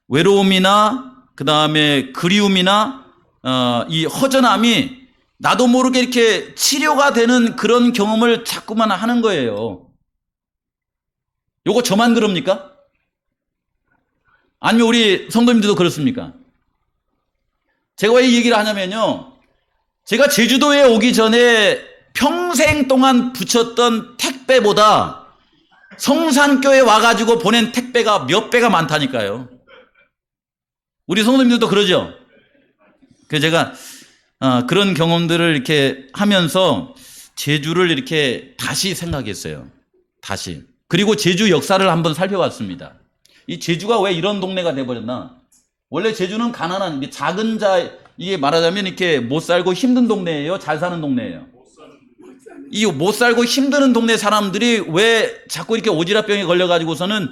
외로움이나 그 다음에 그리움이나 이 허전함이 나도 모르게 이렇게 치료가 되는 그런 경험을 자꾸만 하는 거예요. 요거 저만 그럽니까? 아니면 우리 성도님들도 그렇습니까? 제가 왜 이 얘기를 하냐면요. 제가 제주도에 오기 전에 평생 동안 붙였던 택배보다 성산교에 와가지고 보낸 택배가 몇 배가 많다니까요. 우리 성도님들도 그러죠? 그래서 제가 그런 경험들을 이렇게 하면서 제주를 이렇게 다시 생각했어요. 다시. 그리고 제주 역사를 한번 살펴봤습니다. 이 제주가 왜 이런 동네가 돼버렸나? 원래 제주는 가난한 작은 이게 말하자면 이렇게 못 살고 힘든 동네예요? 잘 사는 동네예요? 이 못 살고 힘드는 동네 사람들이 왜 자꾸 이렇게 오지랖병에 걸려가지고서는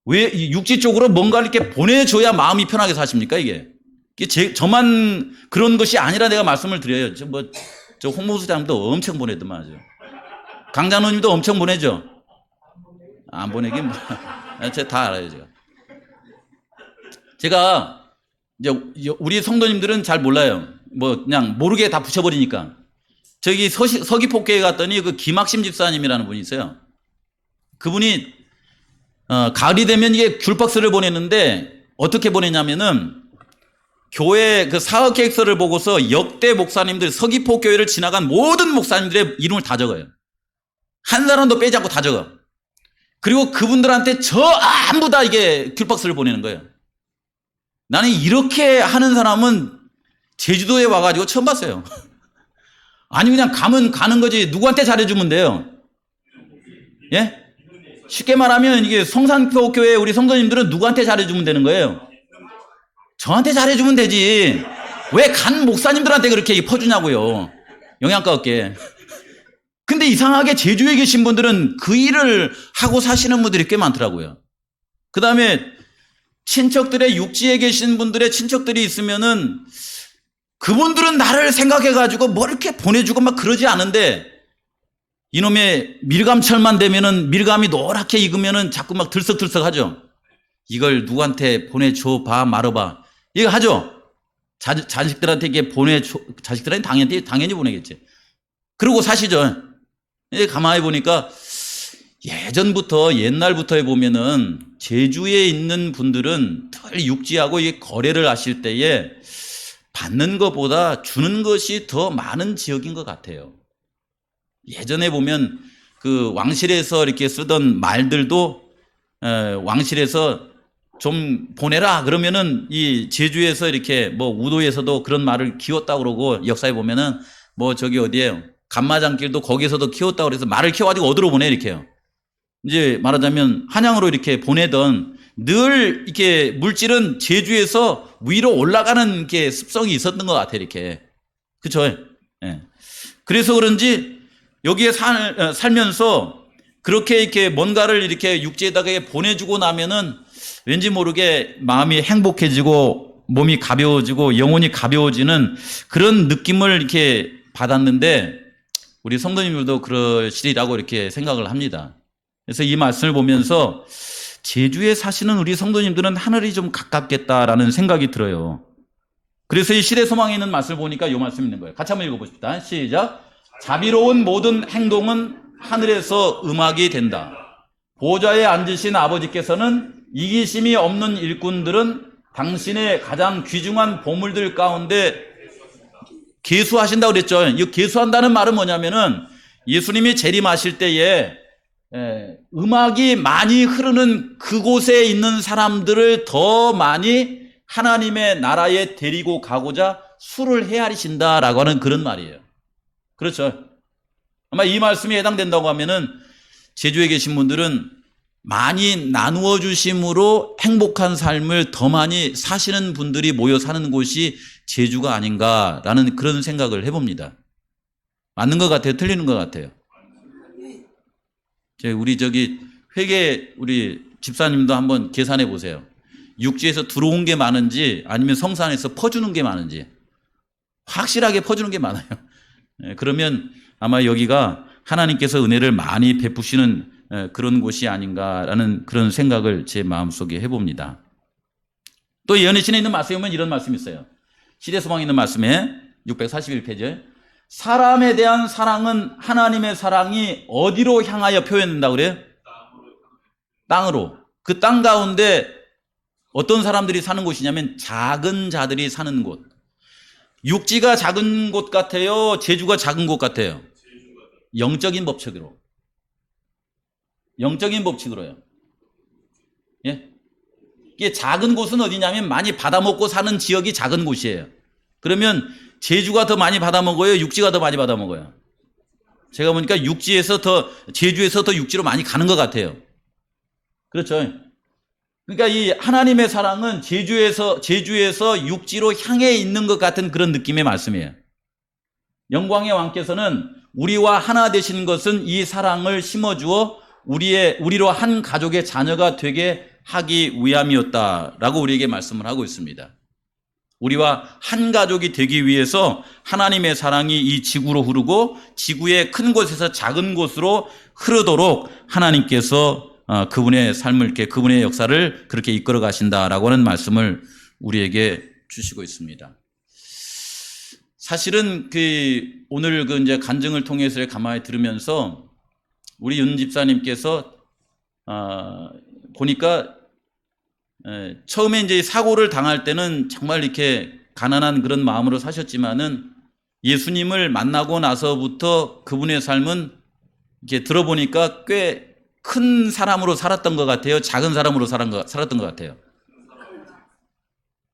왜 이 육지 쪽으로 뭔가를 이렇게 보내줘야 마음이 편하게 사십니까, 이게? 저만 그런 것이 아니라 내가 말씀을 드려요. 저 홍보수장도 엄청 보내더만 아주. 강장로님도 엄청 보내죠? 안 보내긴 뭐. 제가 다 알아요, 제가. 제가 이제 우리 성도님들은 잘 몰라요. 그냥 모르게 다 붙여버리니까. 저기 서귀포교회 갔더니 그 김학심 집사님이라는 분이 있어요. 그분이 가을이 되면 이게 귤박스를 보냈는데 어떻게 보내냐면은 교회 그 사업 계획서를 보고서 역대 목사님들 서귀포교회를 지나간 모든 목사님들의 이름을 다 적어요. 한 사람도 빼지 않고 다 적어. 그리고 그분들한테 전부 다 이게 귤박스를 보내는 거예요. 나는 이렇게 하는 사람은 제주도에 와가지고 처음 봤어요. 아니 그냥 가면 가는 거지 누구한테 잘해주면 돼요? 예? 쉽게 말하면 이게 성산교회 우리 성도님들은 누구한테 잘해주면 되는 거예요? 저한테 잘해주면 되지. 왜 간 목사님들한테 그렇게 퍼주냐고요. 영양가 없게. 근데 이상하게 제주에 계신 분들은 그 일을 하고 사시는 분들이 꽤 많더라고요. 그 다음에 친척들의 육지에 계신 분들의 친척들이 있으면은 그분들은 나를 생각해가지고 뭐 이렇게 보내주고 막 그러지 않은데 이놈의 밀감철만 되면은 밀감이 노랗게 익으면은 자꾸 막 들썩들썩 하죠. 이걸 누구한테 보내줘 봐 말아봐. 이거 하죠. 자식들한테 이게 보내줘. 자식들한테 당연히 보내겠지. 그러고 사시죠. 이제 가만히 보니까 예전부터 옛날부터 해보면은 제주에 있는 분들은 늘 육지하고 이 거래를 하실 때에 받는 것보다 주는 것이 더 많은 지역인 것 같아요. 예전에 보면 그 왕실에서 이렇게 쓰던 말들도 왕실에서 좀 보내라 그러면은 이 제주에서 이렇게 우도에서도 그런 말을 키웠다 그러고 역사에 보면은 저기 어디에요? 간마장길도 거기서도 키웠다 그래서 말을 키워가지고 어디로 보내 이렇게요. 이제 말하자면 한양으로 이렇게 보내던 늘 이렇게 물질은 제주에서 위로 올라가는 이렇게 습성이 있었던 것 같아요, 이렇게. 그쵸? 예. 그래서 그런지 여기에 살면서 그렇게 이렇게 뭔가를 이렇게 육지에다가 보내주고 나면은 왠지 모르게 마음이 행복해지고 몸이 가벼워지고 영혼이 가벼워지는 그런 느낌을 이렇게 받았는데 우리 성도님들도 그러시리라고 이렇게 생각을 합니다. 그래서 이 말씀을 보면서 제주에 사시는 우리 성도님들은 하늘이 좀 가깝겠다라는 생각이 들어요. 그래서 이 시대 소망에 있는 말씀을 보니까 이 말씀 있는 거예요. 같이 한번 읽어보십시다. 시작. 자비로운 모든 행동은 하늘에서 음악이 된다. 보좌에 앉으신 아버지께서는 이기심이 없는 일꾼들은 당신의 가장 귀중한 보물들 가운데 계수하신다고 그랬죠. 이 계수한다는 말은 뭐냐면은 예수님이 재림하실 때에 음악이 많이 흐르는 그곳에 있는 사람들을 더 많이 하나님의 나라에 데리고 가고자 수를 헤아리신다라고 하는 그런 말이에요. 그렇죠. 아마 이 말씀에 해당된다고 하면은 제주에 계신 분들은 많이 나누어 주심으로 행복한 삶을 더 많이 사시는 분들이 모여 사는 곳이 제주가 아닌가라는 그런 생각을 해봅니다. 맞는 것 같아요? 틀리는 것 같아요? 우리 우리 집사님도 한번 계산해 보세요. 육지에서 들어온 게 많은지 아니면 성산에서 퍼주는 게 많은지. 확실하게 퍼주는 게 많아요. 그러면 아마 여기가 하나님께서 은혜를 많이 베푸시는 그런 곳이 아닌가라는 그런 생각을 제 마음속에 해봅니다. 또 예언의 신에 있는 말씀에 보면 이런 말씀이 있어요. 시대소망에 있는 말씀에 641페이지에 사람에 대한 사랑은 하나님의 사랑이 어디로 향하여 표현된다고 그래요? 땅으로. 그 땅 가운데 어떤 사람들이 사는 곳이냐면 작은 자들이 사는 곳. 육지가 작은 곳 같아요? 제주가 작은 곳 같아요? 영적인 법칙으로. 영적인 법칙으로요. 예? 이게 작은 곳은 어디냐면 많이 받아먹고 사는 지역이 작은 곳이에요. 그러면 제주가 더 많이 받아먹어요? 육지가 더 많이 받아먹어요? 제가 보니까 제주에서 더 육지로 많이 가는 것 같아요. 그렇죠. 그러니까 이 하나님의 사랑은 제주에서 육지로 향해 있는 것 같은 그런 느낌의 말씀이에요. 영광의 왕께서는 우리와 하나 되시는 것은 이 사랑을 심어주어 우리로 한 가족의 자녀가 되게 하기 위함이었다라고 우리에게 말씀을 하고 있습니다. 우리와 한 가족이 되기 위해서 하나님의 사랑이 이 지구로 흐르고 지구의 큰 곳에서 작은 곳으로 흐르도록 하나님께서 그분의 삶을 이렇게 그분의 역사를 그렇게 이끌어 가신다라고 하는 말씀을 우리에게 주시고 있습니다. 사실은 오늘 이제 간증을 통해서 가만히 들으면서 우리 윤 집사님께서 보니까 처음에 이제 사고를 당할 때는 정말 이렇게 가난한 그런 마음으로 사셨지만은 예수님을 만나고 나서부터 그분의 삶은 이렇게 들어보니까 꽤 큰 사람으로 살았던 것 같아요. 작은 사람으로 살았던 것 같아요.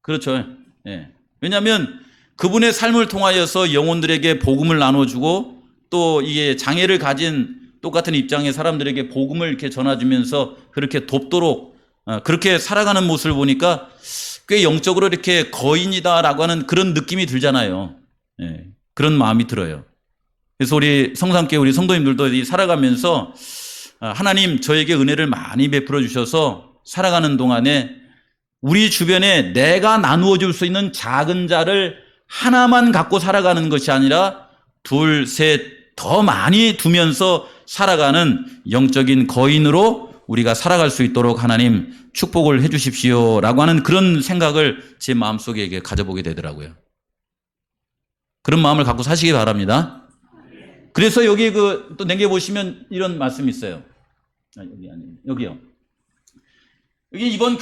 그렇죠. 예. 왜냐하면 그분의 삶을 통하여서 영혼들에게 복음을 나눠주고 또 이게 장애를 가진 똑같은 입장의 사람들에게 복음을 이렇게 전해주면서 그렇게 돕도록 그렇게 살아가는 모습을 보니까 꽤 영적으로 이렇게 거인이다라고 하는 그런 느낌이 들잖아요. 예. 그런 마음이 들어요. 그래서 우리 성산교회 우리 성도님들도 살아가면서 하나님 저에게 은혜를 많이 베풀어 주셔서 살아가는 동안에 우리 주변에 내가 나누어 줄 수 있는 작은 자를 하나만 갖고 살아가는 것이 아니라 둘, 셋, 더 많이 두면서 살아가는 영적인 거인으로 우리가 살아갈 수 있도록 하나님 축복을 해 주십시오 라고 하는 그런 생각을 제 마음속에 가져보게 되더라고요. 그런 마음을 갖고 사시기 바랍니다. 그래서 여기 또 남겨보시면 이런 말씀이 있어요. 여기요. 여기 이번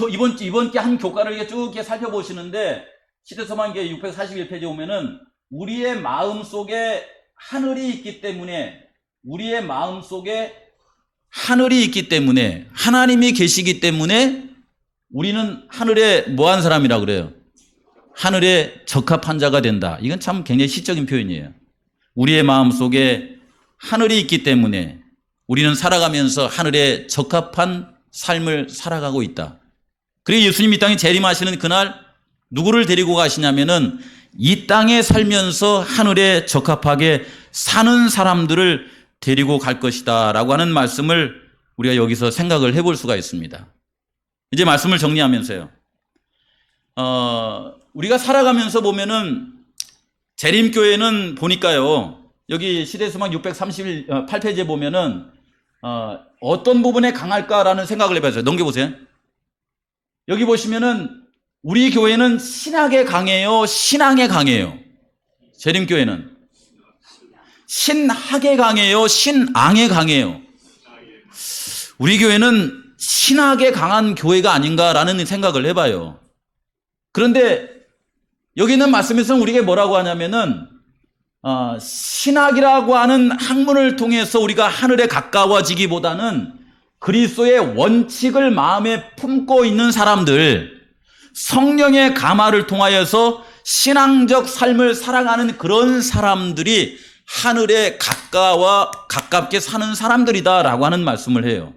게 한 교과를 이렇게 쭉 이렇게 살펴보시는데 시대서만기 641페이지에 오면은 우리의 마음 속에 하늘이 있기 때문에 하나님이 계시기 때문에 우리는 하늘에 뭐한 사람이라고 그래요? 하늘에 적합한 자가 된다. 이건 참 굉장히 시적인 표현이에요. 우리의 마음 속에 하늘이 있기 때문에 우리는 살아가면서 하늘에 적합한 삶을 살아가고 있다. 그리고 예수님이 이 땅에 재림하시는 그날 누구를 데리고 가시냐면은 이 땅에 살면서 하늘에 적합하게 사는 사람들을 데리고 갈 것이다 라고 하는 말씀을 우리가 여기서 생각을 해볼 수가 있습니다. 이제 말씀을 정리하면서요. 우리가 살아가면서 보면은 재림교회는 보니까요. 여기 시대수막 638페이지에 보면은 어떤 부분에 강할까라는 생각을 해봐요. 넘겨보세요. 여기 보시면은 우리 교회는 신학에 강해요? 신앙에 강해요? 재림교회는 신학에 강해요? 신앙에 강해요? 우리 교회는 신학에 강한 교회가 아닌가라는 생각을 해봐요. 그런데 여기 있는 말씀에서는 우리에게 뭐라고 하냐면은 신학이라고 하는 학문을 통해서 우리가 하늘에 가까워지기보다는 그리스도의 원칙을 마음에 품고 있는 사람들, 성령의 감화를 통하여서 신앙적 삶을 살아가는 그런 사람들이 하늘에 가깝게 사는 사람들이다라고 하는 말씀을 해요.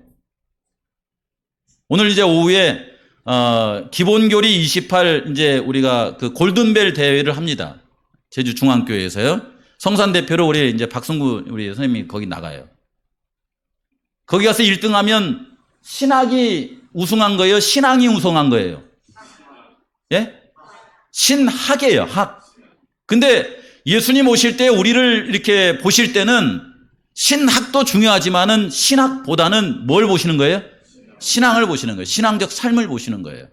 오늘 이제 오후에 기본교리 28 이제 우리가 그 골든벨 대회를 합니다. 제주 중앙교회에서요. 성산 대표로 우리 이제 박승구 우리 선생님이 거기 나가요. 거기 가서 1등하면 신학이 우승한 거예요? 신앙이 우승한 거예요? 예? 신학이에요, 학. 근데 예수님 오실 때 우리를 이렇게 보실 때는 신학도 중요하지만은 신학보다는 뭘 보시는 거예요? 신앙을 보시는 거예요. 신앙적 삶을 보시는 거예요.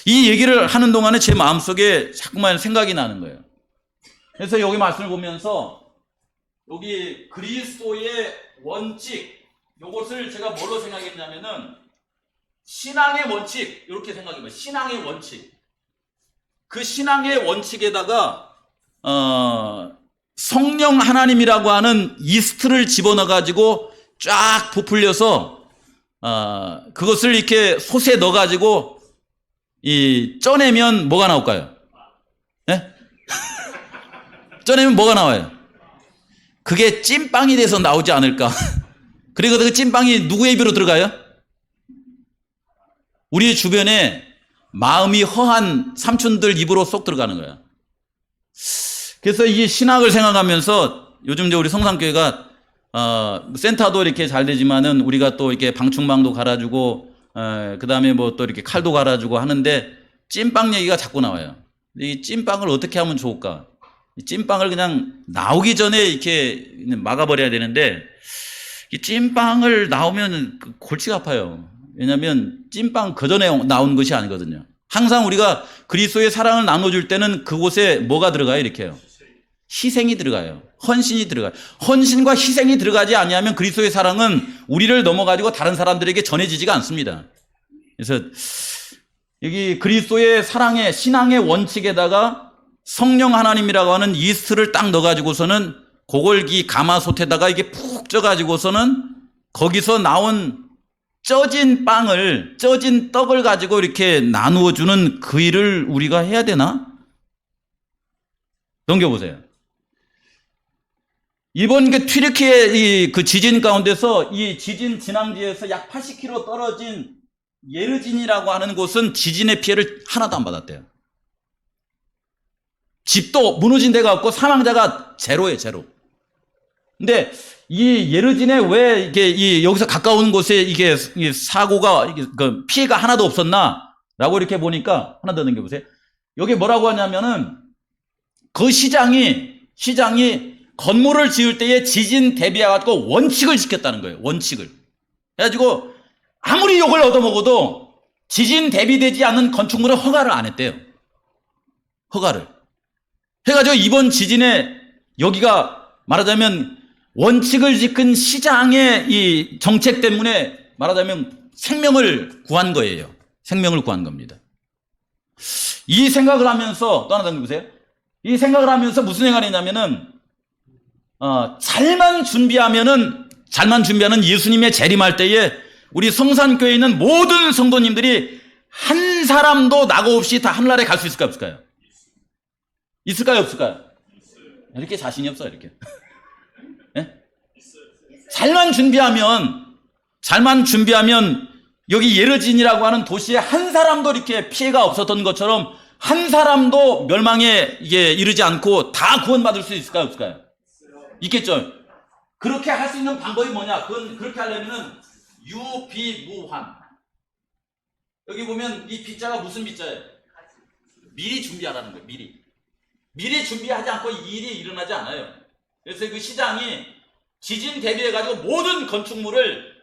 이 얘기를 하는 동안에 제 마음속에 자꾸만 생각이 나는 거예요. 그래서 여기 말씀을 보면서 여기 그리스도의 원칙, 이것을 제가 뭘로 생각했냐면은 신앙의 원칙, 이렇게 생각해봐요. 신앙의 원칙. 그 신앙의 원칙에다가 성령 하나님이라고 하는 이스트를 집어넣어가지고 쫙 부풀려서 그것을 이렇게 솥에 넣어가지고 쪄내면 뭐가 나올까요? 예? 쪄내면 뭐가 나와요? 그게 찐빵이 돼서 나오지 않을까? 그리고 그 찐빵이 누구의 입으로 들어가요? 우리 주변에 마음이 허한 삼촌들 입으로 쏙 들어가는 거야. 그래서 이 신학을 생각하면서 요즘 이제 우리 성산교회가 센터도 이렇게 잘 되지만은 우리가 또 이렇게 방충망도 갈아주고 그 다음에 뭐 또 이렇게 칼도 갈아주고 하는데 찐빵 얘기가 자꾸 나와요. 이 찐빵을 어떻게 하면 좋을까? 이 찐빵을 그냥 나오기 전에 이렇게 막아버려야 되는데 이 찐빵을 나오면 골치가 아파요. 왜냐하면 찐빵 그 전에 나온 것이 아니거든요. 항상 우리가 그리스도의 사랑을 나눠줄 때는 그곳에 뭐가 들어가요? 이렇게요. 희생이 들어가요. 헌신이 들어가요. 헌신과 희생이 들어가지 아니하면 그리스도의 사랑은 우리를 넘어가지고 다른 사람들에게 전해지지가 않습니다. 그래서 여기 그리스도의 사랑의 신앙의 원칙에다가 성령 하나님이라고 하는 이스트를 딱 넣어가지고서는 고골기 가마솥에다가 이게 푹 쪄가지고서는 거기서 나온 쪄진 빵을, 쪄진 떡을 가지고 이렇게 나누어 주는 그 일을 우리가 해야 되나? 넘겨보세요. 이번 그 튀르키예 그 지진 가운데서 이 지진 진앙지에서 약 80km 떨어진 예르진이라고 하는 곳은 지진의 피해를 하나도 안 받았대요. 집도 무너진 데가 없고 사망자가 제로예요, 제로. 근데 이 예르진에 왜 이게 여기서 가까운 곳에 이게 사고가 그 피해가 하나도 없었나라고 이렇게 보니까 하나 더 넘겨보세요. 여기 뭐라고 하냐면은 그 시장이 건물을 지을 때에 지진 대비해가지고 원칙을 지켰다는 거예요. 원칙을. 그래가지고 아무리 욕을 얻어먹어도 지진 대비되지 않는 건축물은 허가를 안 했대요. 허가를. 해가지고 이번 지진에 여기가 말하자면 원칙을 지킨 시장의 이 정책 때문에 말하자면 생명을 구한 거예요. 생명을 구한 겁니다. 이 생각을 하면서 또 하나 더 보세요. 이 생각을 하면서 무슨 생각을 했냐면은 잘만 준비하는 예수님의 재림할 때에 우리 성산교회에 있는 모든 성도님들이 한 사람도 낙오 없이 다 하늘나라에 갈 수 있을까요, 없을까요? 있을까요, 없을까요? 이렇게 자신이 없어요, 이렇게. 네? 잘만 준비하면 여기 예르진이라고 하는 도시에 한 사람도 이렇게 피해가 없었던 것처럼 한 사람도 멸망에 이게 이르지 않고 다 구원받을 수 있을까요, 없을까요? 있겠죠. 그렇게 할 수 있는 방법이 뭐냐? 그렇게 하려면은 유비무환. 여기 보면 이 비자가 무슨 비자예요? 미리 준비하라는 거예요. 미리 준비하지 않고 일이 일어나지 않아요. 그래서 그 시장이 지진 대비해가지고 모든 건축물을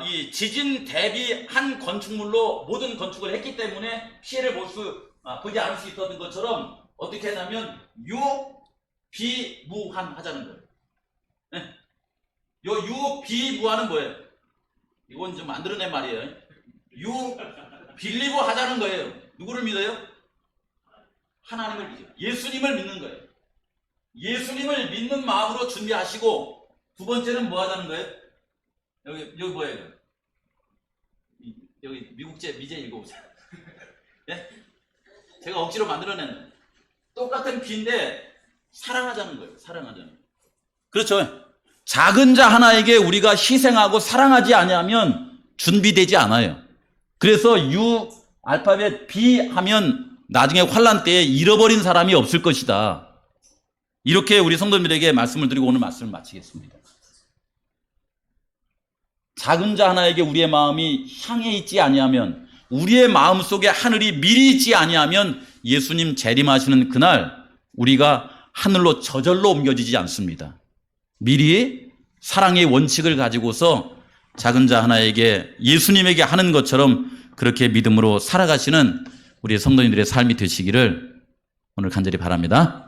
이 지진 대비한 건축물로 모든 건축을 했기 때문에 피해를 보지 않을 수 있었던 것처럼 어떻게 하냐면 유비무환 하자는 거예요. 네? 요 유비무환은 뭐예요? 이건 좀 만들어낸 말이에요. 빌리고 하자는 거예요. 누구를 믿어요? 하나님을 믿어요. 예수님을 믿는 거예요. 예수님을 믿는 마음으로 준비하시고 두 번째는 뭐 하자는 거예요? 여기 뭐예요? 여기 미국제 미제 읽어보세요. 네? 제가 억지로 만들어낸 똑같은 비인데 사랑하자는 거예요. 사랑하자는 거예요. 그렇죠. 작은 자 하나에게 우리가 희생하고 사랑하지 아니하면 준비되지 않아요. 그래서 U 알파벳 B 하면 나중에 환란 때에 잃어버린 사람이 없을 것이다. 이렇게 우리 성도님들에게 말씀을 드리고 오늘 말씀을 마치겠습니다. 작은 자 하나에게 우리의 마음이 향해 있지 아니하면, 우리의 마음 속에 하늘이 미리 있지 아니하면 예수님 재림하시는 그날 우리가 하늘로 저절로 옮겨지지 않습니다. 미리 사랑의 원칙을 가지고서 작은 자 하나에게 예수님에게 하는 것처럼 그렇게 믿음으로 살아가시는 우리 성도님들의 삶이 되시기를 오늘 간절히 바랍니다.